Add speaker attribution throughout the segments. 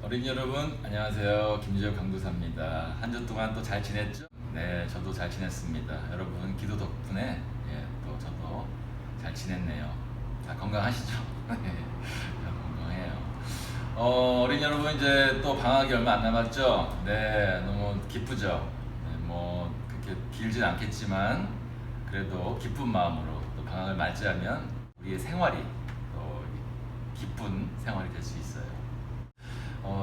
Speaker 1: 어린이 여러분 안녕하세요. 김지혁 강도사입니다. 한 주 동안 또 잘 지냈죠? 네, 저도 잘 지냈습니다. 여러분 기도 덕분에 또 저도 잘 지냈네요. 다 건강하시죠? 네, 건강해요. 어린이 여러분 이제 또 방학이 얼마 안 남았죠? 네, 너무 기쁘죠? 네, 뭐 그렇게 길진 않겠지만 그래도 기쁜 마음으로 또 방학을 맞이하면 우리의 생활이 또 기쁜 생활이 될 수 있어요.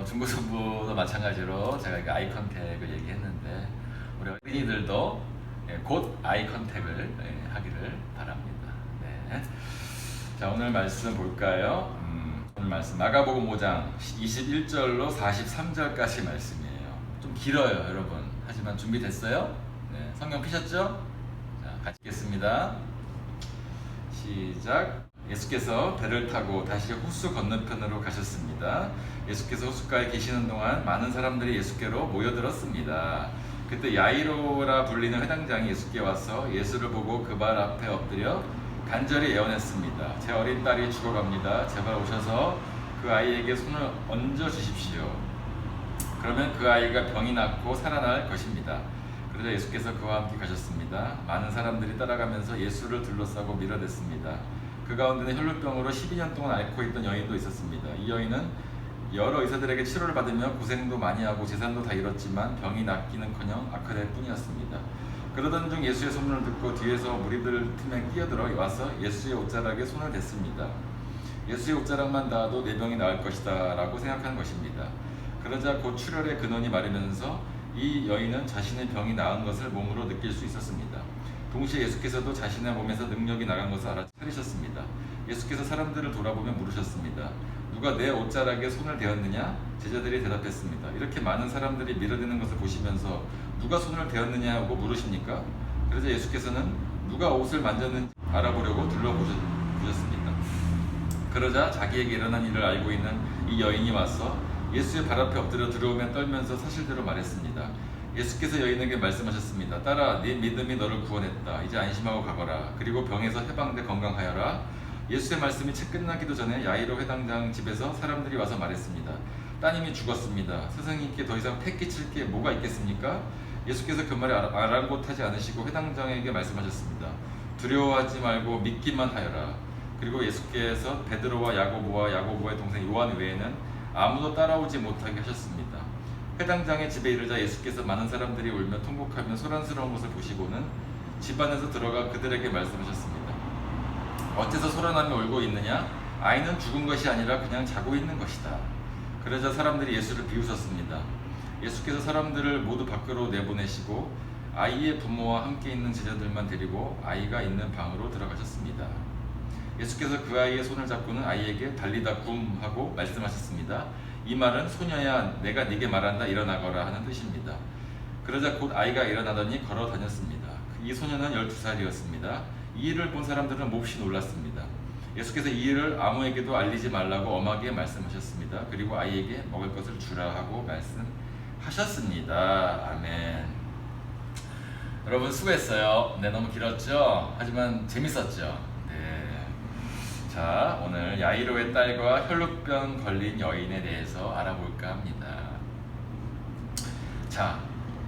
Speaker 1: 중고등부도 마찬가지로 제가 이거 아이 컨택을 얘기했는데 우리 어린이들도 곧 아이 컨택을 하기를 바랍니다. 네. 자, 오늘 말씀 볼까요? 오늘 말씀 마가복음 5장 21절로 43절까지 말씀이에요. 좀 길어요, 여러분. 하지만 준비됐어요? 네. 성경 피셨죠? 자, 같이 읽겠습니다. 시작. 예수께서 배를 타고 다시 호수 건너편으로 가셨습니다. 예수께서 호숫가에 계시는 동안 많은 사람들이 예수께로 모여들었습니다. 그때 야이로라 불리는 회당장이 예수께 와서 예수를 보고 그 발 앞에 엎드려 간절히 애원했습니다. 제 어린 딸이 죽어갑니다. 제발 오셔서 그 아이에게 손을 얹어 주십시오. 그러면 그 아이가 병이 낫고 살아날 것입니다. 그러자 예수께서 그와 함께 가셨습니다. 많은 사람들이 따라가면서 예수를 둘러싸고 밀어댔습니다. 그 가운데는 혈루병으로 12년 동안 앓고 있던 여인도 있었습니다. 이 여인은 여러 의사들에게 치료를 받으며 고생도 많이 하고 재산도 다 잃었지만 병이 낫기는커녕 악화될 뿐이었습니다. 그러던 중 예수의 소문을 듣고 뒤에서 무리들 틈에 끼어들어 와서 예수의 옷자락에 손을 댔습니다. 예수의 옷자락만 닿아도 내 병이 나을 것이다 라고 생각한 것입니다. 그러자 곧 출혈의 근원이 마르면서 이 여인은 자신의 병이 나은 것을 몸으로 느낄 수 있었습니다. 동시에 예수께서도 자신의 몸에서 능력이 나간 것을 알아차리셨습니다. 예수께서 사람들을 돌아보며 물으셨습니다. 누가 내 옷자락에 손을 대었느냐? 제자들이 대답했습니다. 이렇게 많은 사람들이 밀어대는 것을 보시면서 누가 손을 대었느냐고 물으십니까? 그러자 예수께서는 누가 옷을 만졌는지 알아보려고 둘러보셨습니다. 그러자 자기에게 일어난 일을 알고 있는 이 여인이 와서 예수의 발 앞에 엎드려 들어오며 떨면서 사실대로 말했습니다. 예수께서 여인에게 말씀하셨습니다. 딸아, 네 믿음이 너를 구원했다. 이제 안심하고 가거라. 그리고 병에서 해방돼 건강하여라. 예수의 말씀이 채 끝나기도 전에 야이로 회당장 집에서 사람들이 와서 말했습니다. 따님이 죽었습니다. 스승님께 더 이상 패 끼칠 게 뭐가 있겠습니까? 예수께서 그 말에 아랑곳하지 않으시고 회당장에게 말씀하셨습니다. 두려워하지 말고 믿기만 하여라. 그리고 예수께서 베드로와 야고보의 동생 요한 외에는 아무도 따라오지 못하게 하셨습니다. 회당장의 집에 이르자 예수께서 많은 사람들이 울며 통곡하며 소란스러운 것을 보시고는 집 안에서 들어가 그들에게 말씀하셨습니다. 어째서 소란하며 울고 있느냐? 아이는 죽은 것이 아니라 그냥 자고 있는 것이다. 그러자 사람들이 예수를 비웃었습니다. 예수께서 사람들을 모두 밖으로 내보내시고 아이의 부모와 함께 있는 제자들만 데리고 아이가 있는 방으로 들어가셨습니다. 예수께서 그 아이의 손을 잡고는 아이에게 달리다 굼 하고 말씀하셨습니다. 이 말은 소녀야 내가 네게 말한다 일어나거라 하는 뜻입니다. 그러자 곧 아이가 일어나더니 걸어 다녔습니다. 이 소녀는 12살이었습니다. 이 일을 본 사람들은 몹시 놀랐습니다. 예수께서 이 일을 아무에게도 알리지 말라고 엄하게 말씀하셨습니다. 그리고 아이에게 먹을 것을 주라 하고 말씀하셨습니다. 아멘. 여러분 수고했어요. 네, 너무 길었죠? 하지만 재밌었죠? 자, 오늘 야이로의 딸과 혈루병 걸린 여인에 대해서 알아볼까 합니다. 자,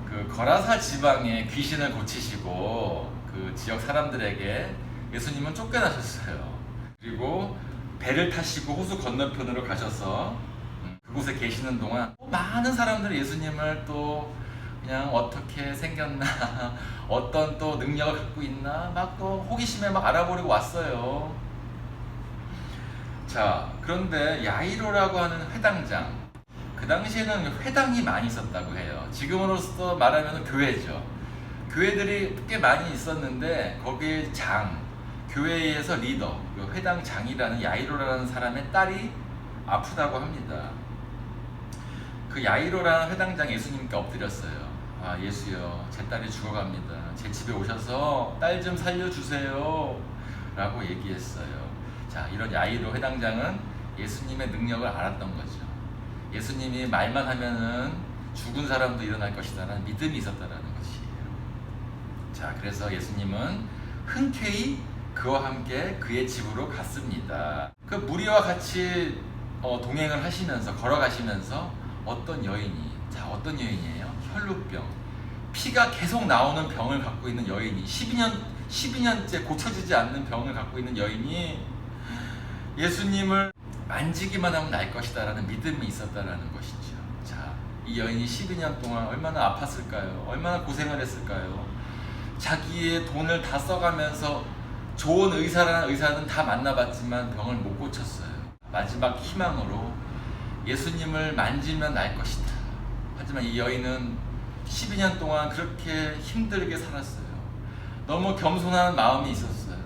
Speaker 1: 그 거라사 지방에 귀신을 고치시고 그 지역 사람들에게 예수님은 쫓겨나셨어요. 그리고 배를 타시고 호수 건너편으로 가셔서 그곳에 계시는 동안 많은 사람들이 예수님을 또 그냥 어떻게 생겼나 어떤 또 능력을 갖고 있나 막 또 호기심에 막 알아보려고 왔어요. 자, 그런데 야이로라고 하는 회당장, 그 당시에는 회당이 많이 있었다고 해요. 지금으로서 말하면 교회죠. 교회들이 꽤 많이 있었는데 거기에 교회에서 리더, 회당장이라는 야이로라는 사람의 딸이 아프다고 합니다. 그 야이로라는 회당장이 예수님께 엎드렸어요. 아, 예수여, 제 딸이 죽어갑니다. 제 집에 오셔서 딸 좀 살려주세요 라고 얘기했어요. 자, 이런 야이로 회당장은 예수님의 능력을 알았던 거죠. 예수님이 말만 하면은 죽은 사람도 일어날 것이다라는 믿음이 있었다라는 것이에요. 자, 그래서 예수님은 흔쾌히 그와 함께 그의 집으로 갔습니다. 그 무리와 같이 동행을 하시면서 걸어가시면서 어떤 여인이, 자, 어떤 여인이에요? 혈루병. 피가 계속 나오는 병을 갖고 있는 여인이, 12년째 고쳐지지 않는 병을 갖고 있는 여인이 예수님을 만지기만 하면 날 것이다 라는 믿음이 있었다라는 것이죠. 자, 이 여인이 12년 동안 얼마나 아팠을까요? 얼마나 고생을 했을까요? 자기의 돈을 다 써가면서 좋은 의사는 다 만나봤지만 병을 못 고쳤어요. 마지막 희망으로 예수님을 만지면 날 것이다. 하지만 이 여인은 12년 동안 그렇게 힘들게 살았어요. 너무 겸손한 마음이 있었어요.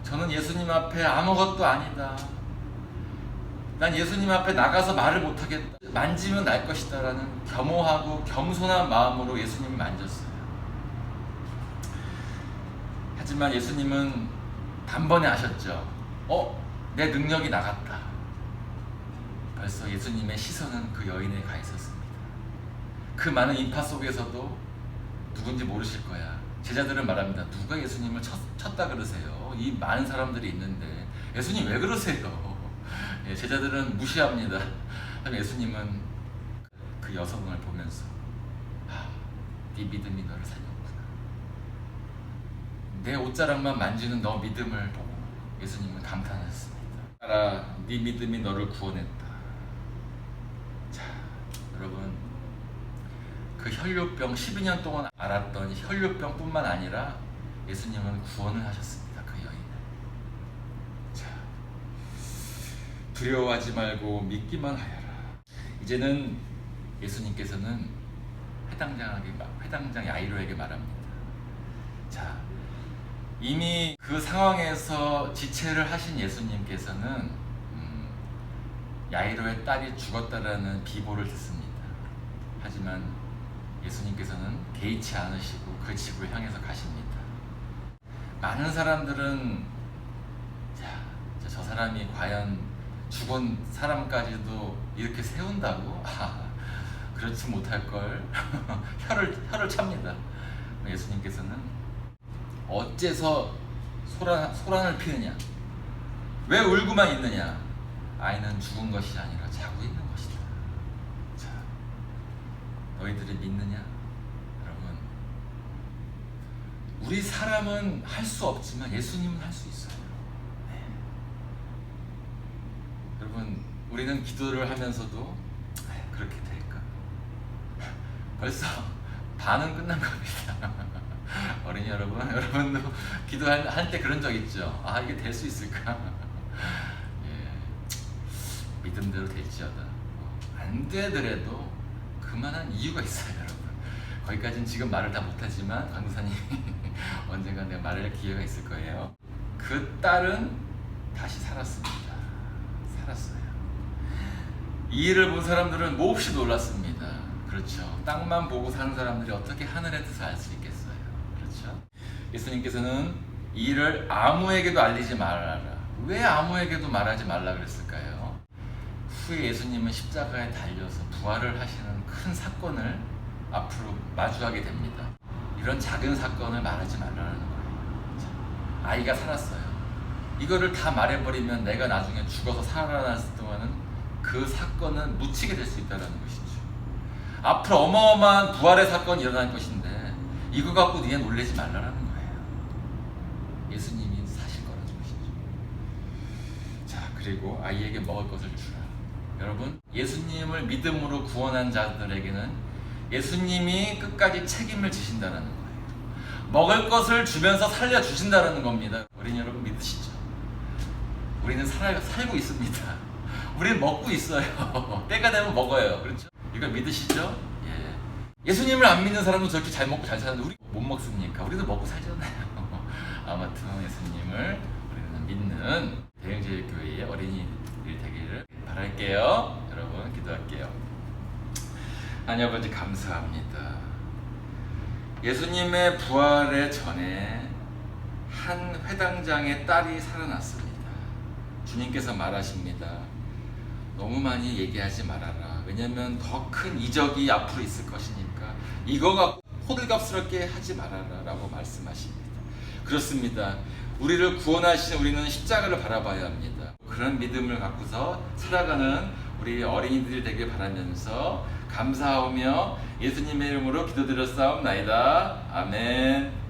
Speaker 1: 저는 예수님 앞에 아무것도 아니다. 난 예수님 앞에 나가서 말을 못하겠다. 만지면 날 것이다 라는 겸허하고 겸손한 마음으로 예수님을 만졌어요. 하지만 예수님은 단번에 아셨죠. 내 능력이 나갔다. 벌써 예수님의 시선은 그 여인에 가 있었습니다. 그 많은 인파 속에서도 누군지 모르실 거야. 제자들은 말합니다. 누가 예수님을 쳤다 그러세요? 이 많은 사람들이 있는데 예수님 왜 그러세요? 제자들은 무시합니다. 예수님은 그 여성을 보면서 네 믿음이 너를 살렸구나. 내 옷자락만 만지는 너 믿음을 보고 예수님은 감탄하셨습니다. 알아, 네 믿음이 너를 구원했다. 자, 여러분, 그 혈류병 12년 동안 앓았던 혈류병뿐만 아니라 예수님은 구원을 하셨습니다. 그 여인을. 자, 두려워하지 말고 믿기만 하여라. 이제는 예수님께서는 회당장 야이로에게 말합니다. 자, 이미 그 상황에서 지체를 하신 예수님께서는 야이로의 딸이 죽었다라는 비보를 듣습니다. 하지만 예수님께서는 개의치 않으시고 그 집을 향해서 가십니다. 많은 사람들은 저 사람이 과연 죽은 사람까지도 이렇게 세운다고? 그렇지 못할걸. 혀를 찹니다. 예수님께서는 어째서 소란을 피느냐? 왜 울고만 있느냐? 아이는 죽은 것이 아니라 자고 있는 것이다. 자, 너희들이 믿느냐? 여러분, 우리 사람은 할 수 없지만 예수님은 할 수 있어요. 네. 여러분, 우리는 기도를 하면서도 그렇게 될까? 벌써 반은 끝난 겁니다. 어린이 여러분도 기도할 때 그런 적 있죠? 이게 될 수 있을까? 믿음대로 될지어다. 안 되더라도 그만한 이유가 있어요, 여러분. 거기까지는 지금 말을 다 못하지만 강도사님이 언젠가 내가 말할 기회가 있을 거예요. 그 딸은 다시 살았습니다. 살았어요. 이 일을 본 사람들은 몹시 놀랐습니다. 그렇죠. 땅만 보고 사는 사람들이 어떻게 하늘의 뜻을 알 수 있겠어요. 그렇죠. 예수님께서는 이 일을 아무에게도 알리지 말아라. 왜 아무에게도 말하지 말라 그랬을까요? 후에 예수님은 십자가에 달려서 부활을 하시는 큰 사건을 앞으로 마주하게 됩니다. 이런 작은 사건을 말하지 말라는 거예요. 아이가 살았어요. 이거를 다 말해버리면 내가 나중에 죽어서 살아났을 동안은 그 사건은 묻히게 될 수 있다는 것이죠. 앞으로 어마어마한 부활의 사건이 일어날 것인데 이거 갖고 니네 놀라지 말라는 거예요. 예수님이 사실 거라는 것이죠. 자, 그리고 아이에게 먹을 것을 주라. 여러분, 예수님을 믿음으로 구원한 자들에게는 예수님이 끝까지 책임을 지신다는 거예요. 먹을 것을 주면서 살려주신다는 겁니다. 어린이 여러분 믿으시죠? 우리는 살고 있습니다. 우리는 먹고 있어요. 때가 되면 먹어요. 그렇죠? 이걸 믿으시죠? 예수님을 안 믿는 사람도 저렇게 잘 먹고 잘 사는데 우리 못 먹습니까? 우리도 먹고 살잖아요. 아무튼 예수님을 우리는 믿는 대형제일교회의 어린이들 되기를 바랄게요. 여러분 기도할게요. 하나님 아버지 감사합니다. 예수님의 부활의 전에 한 회당장의 딸이 살아났습니다. 주님께서 말하십니다. 너무 많이 얘기하지 말아라. 왜냐면 더 큰 이적이 앞으로 있을 것이니까 이거 갖고 호들갑스럽게 하지 말아라 라고 말씀하십니다. 그렇습니다. 우리를 구원하신 우리는 십자가를 바라봐야 합니다. 그런 믿음을 갖고서 살아가는 우리 어린이들이 되길 바라면서 감사하며 예수님의 이름으로 기도드렸사옵나이다. 아멘.